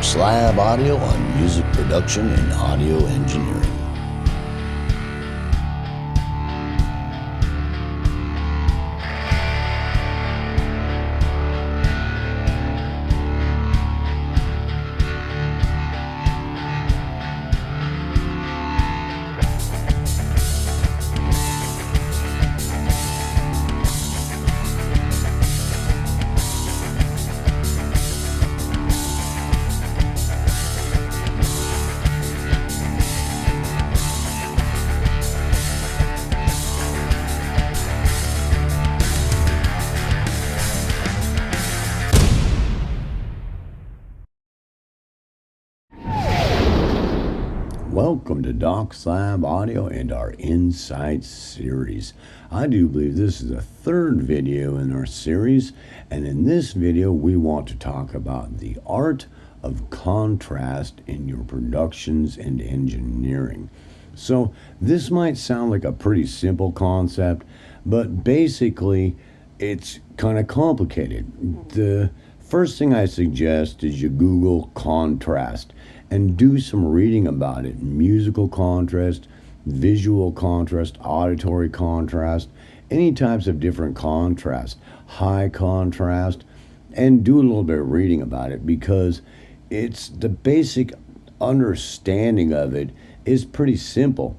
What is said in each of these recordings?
Doc Slab Audio on music production and audio engineering. Welcome to Doc Slab Audio and our Insights series. I do believe this is the third video in our series, and in this video we want to talk about the art of contrast in your productions and engineering. So this might sound like a pretty simple concept, but basically it's kind of complicated. The first thing I suggest is you Google contrast and do some reading about it. Musical contrast, visual contrast, auditory contrast, any types of different contrast, high contrast, and do a little bit of reading about it, because it's the basic understanding of it is pretty simple.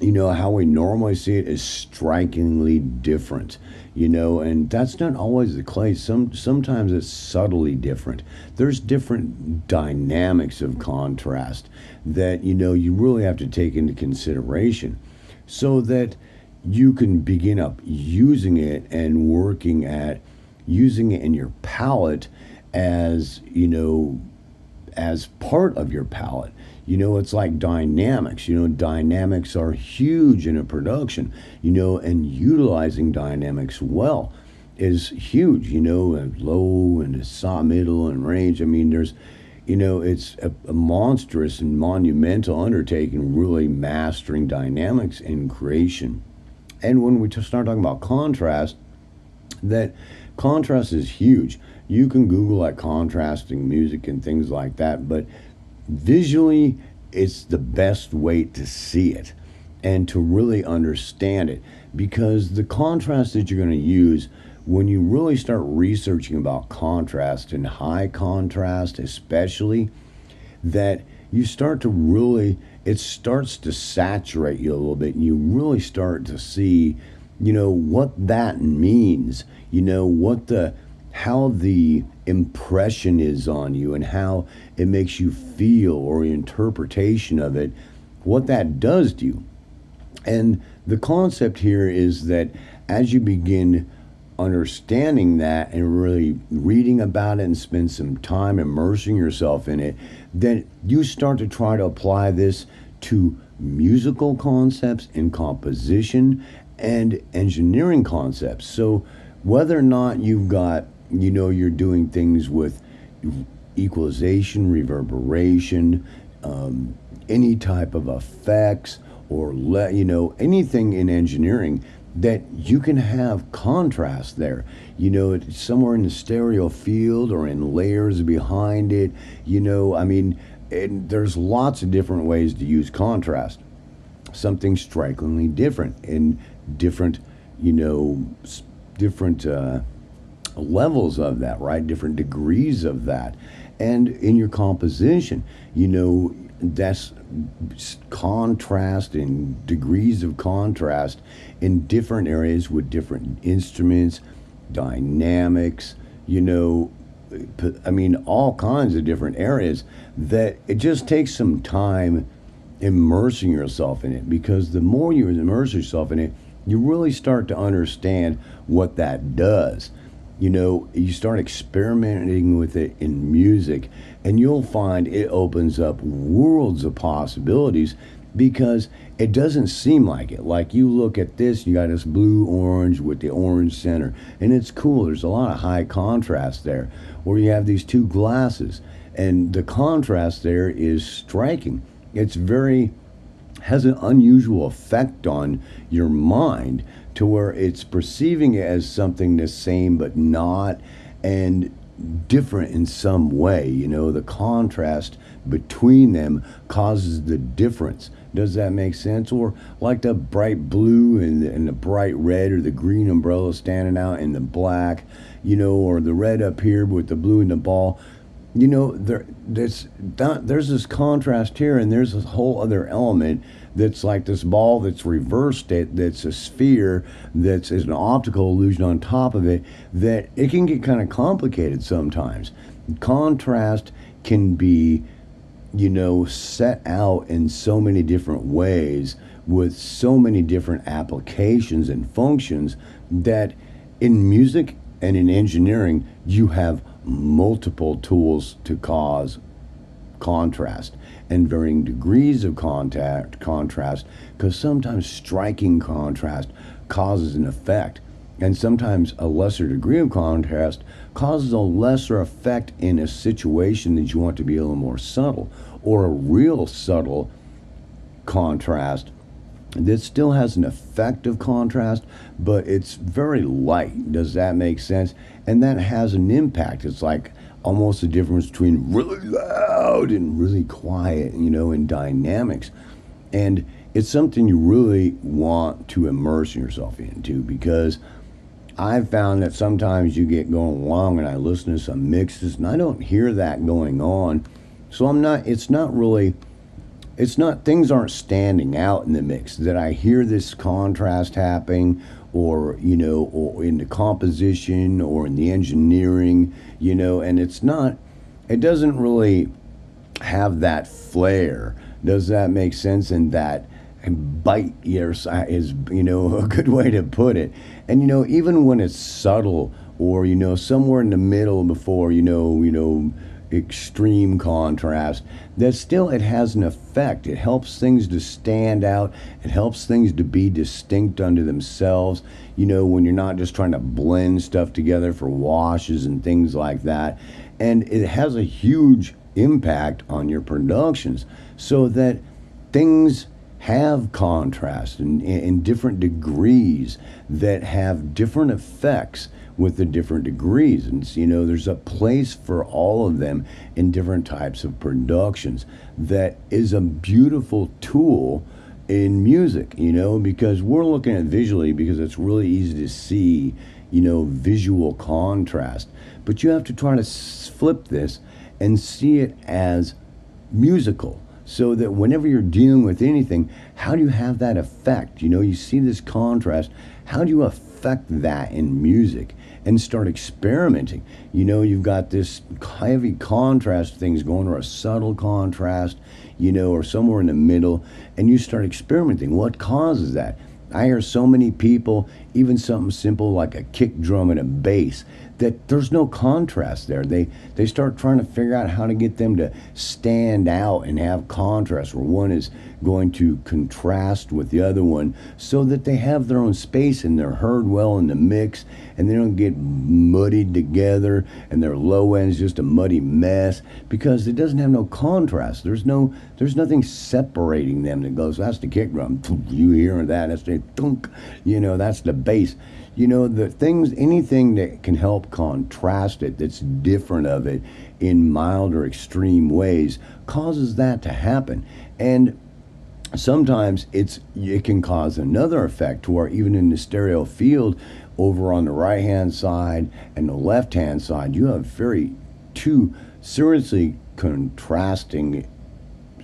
You know, how we normally see it is strikingly different, and that's not always the case. Sometimes it's subtly different. There's different dynamics of contrast that, you really have to take into consideration so that you can begin up using it and working at using it in your palette as, as part of your palette. It's like dynamics. Dynamics are huge in a production, and utilizing dynamics well is huge, and low and middle and range. I mean, there's, it's a monstrous and monumental undertaking, really mastering dynamics in creation. And when we start talking about contrast, that contrast is huge. You can Google like contrasting music and things like that, but visually, it's the best way to see it and to really understand it, because the contrast that you're going to use when you really start researching about contrast and high contrast, especially, that you start to really, it starts to saturate you a little bit, and you really start to see, what that means, how the impression is on you and how it makes you feel, or your interpretation of it, what that does to you. And the concept here is that as you begin understanding that and really reading about it and spend some time immersing yourself in it, then you start to try to apply this to musical concepts in composition and engineering concepts. So whether or not you've got, you're doing things with equalization, reverberation, any type of effects, or anything in engineering, that you can have contrast there. It's somewhere in the stereo field or in layers behind it. There's lots of different ways to use contrast. Something strikingly different in different, different levels of that, right? Different degrees of that. And in your composition, that's contrast and degrees of contrast in different areas with different instruments, dynamics, all kinds of different areas, that it just takes some time immersing yourself in it, because the more you immerse yourself in it, you really start to understand what that does. You start experimenting with it in music, and you'll find it opens up worlds of possibilities, because it doesn't seem like it. Like, you look at this, you got this blue-orange with the orange center, and it's cool. There's a lot of high contrast there. Or you have these two glasses, and the contrast there is striking. It's has an unusual effect on your mind, to where it's perceiving it as something the same but not, and different in some way. You know, the contrast between them causes the difference. Does that make sense? Or like the bright blue and the bright red, or the green umbrella standing out in the black, you know, or the red up here with the blue in the ball. You know, there's this contrast here, and there's this whole other element that's like this ball that's reversed, that's a sphere, that's is an optical illusion on top of it, that it can get kind of complicated sometimes. Contrast can be, you know, set out in so many different ways with so many different applications and functions that in music and in engineering you have multiple tools to cause contrast and varying degrees of contrast, because sometimes striking contrast causes an effect, and sometimes a lesser degree of contrast causes a lesser effect in a situation that you want to be a little more subtle, or a real subtle contrast that still has an effect of contrast, but it's very light. Does that make sense? And that has an impact. It's like almost the difference between really loud and really quiet, you know, in dynamics. And it's something you really want to immerse yourself into, because I've found that sometimes you get going along and I listen to some mixes and I don't hear that going on. So things aren't standing out in the mix that I hear this contrast happening, or, you know, or in the composition or in the engineering, you know, and it doesn't really have that flair. Does that make sense? And that bite is, you know, a good way to put it. And, you know, even when it's subtle, or, you know, somewhere in the middle before, you know, extreme contrast, that still it has an effect. It helps things to stand out. It helps things to be distinct unto themselves. You know, when you're not just trying to blend stuff together for washes and things like that. And it has a huge impact on your productions, so that things have contrast in different degrees that have different effects with the different degrees. And, you know, there's a place for all of them in different types of productions. That is a beautiful tool in music, you know, because we're looking at visually, because it's really easy to see, you know, visual contrast. But you have to try to flip this and see it as musical, so that whenever you're dealing with anything, how do you have that effect? You know, you see this contrast, how do you affect that in music? And start experimenting. You know, you've got this heavy contrast things going, or a subtle contrast, you know, or somewhere in the middle, and you start experimenting. What causes that? I hear so many people, even something simple like a kick drum and a bass, that there's no contrast there. They start trying to figure out how to get them to stand out and have contrast, where one is going to contrast with the other one, so that they have their own space and they're heard well in the mix, and they don't get muddied together and their low end's just a muddy mess, because it doesn't have no contrast. There's nothing separating them that goes, that's the kick drum, you hear that, that's the thunk, you know, that's the bass. You know, anything that can help contrast it, that's different of it in mild or extreme ways, causes that to happen. And sometimes it can cause another effect, to where even in the stereo field, over on the right hand side and the left hand side, you have two seriously contrasting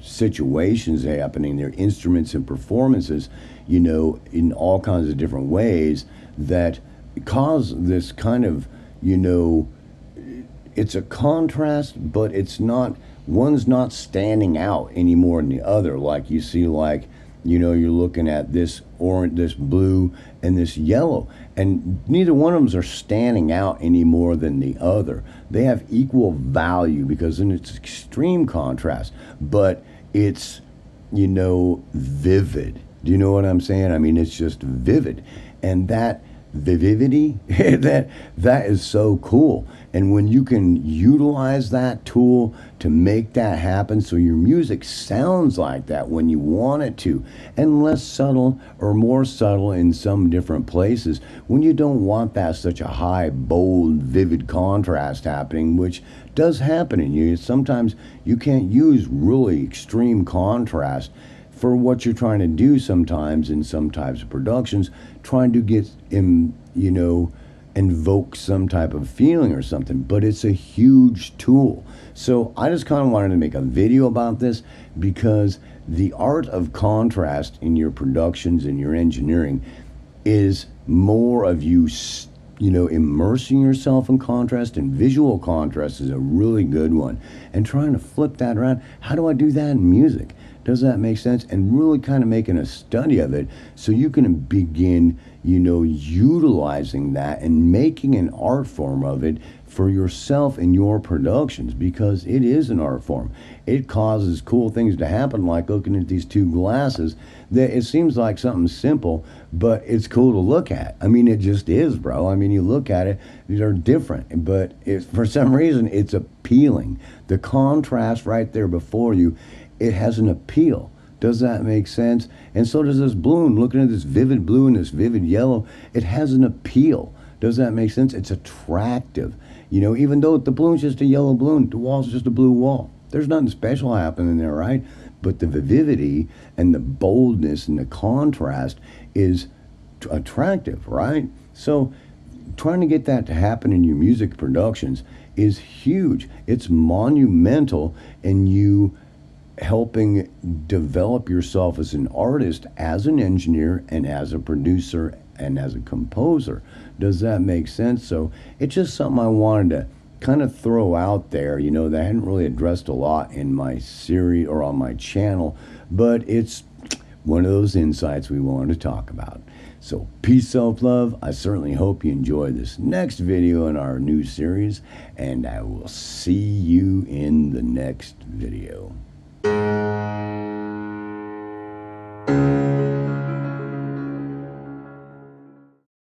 situations happening. Their instruments and performances, you know, in all kinds of different ways, that cause this kind of, you know, it's a contrast, but one's not standing out any more than the other. Like you see, like, you know, you're looking at this orange, this blue, and this yellow, and neither one of them are standing out any more than the other. They have equal value, because then it's extreme contrast, but it's, you know, vivid. Do you know what I'm saying? I mean, it's just vivid. And that vivivity, that is so cool. And when you can utilize that tool to make that happen so your music sounds like that when you want it to, and less subtle or more subtle in some different places when you don't want that such a high, bold, vivid contrast happening, which does happen in you. Sometimes you can't use really extreme contrast for what you're trying to do sometimes in some types of productions, trying to get invoke some type of feeling or something, but it's a huge tool. So I just kind of wanted to make a video about this because the art of contrast in your productions and your engineering is more of you immersing yourself in contrast, and visual contrast is a really good one. And trying to flip that around, how do I do that in music? Does that make sense? And really kind of making a study of it so you can begin, utilizing that and making an art form of it for yourself in your productions, because it is an art form. It causes cool things to happen, like looking at these two glasses that it seems like something simple, but it's cool to look at. I mean, it just is, bro. I mean, you look at it, they're different, but for some reason it's appealing. The contrast right there before you, it has an appeal. Does that make sense? And so does this balloon. Looking at this vivid blue and this vivid yellow, it has an appeal. Does that make sense? It's attractive. Even though the balloon's just a yellow balloon, the wall's just a blue wall. There's nothing special happening there, right? But the vividity and the boldness and the contrast is attractive, right? So trying to get that to happen in your music productions is huge. It's monumental in you helping develop yourself as an artist, as an engineer, and as a producer, and as a composer. Does that make sense? So it's just something I wanted to kind of throw out there, that I hadn't really addressed a lot in my series or on my channel, but it's one of those insights we wanted to talk about. So peace, self-love. I certainly hope you enjoy this next video in our new series, and I will see you in the next video.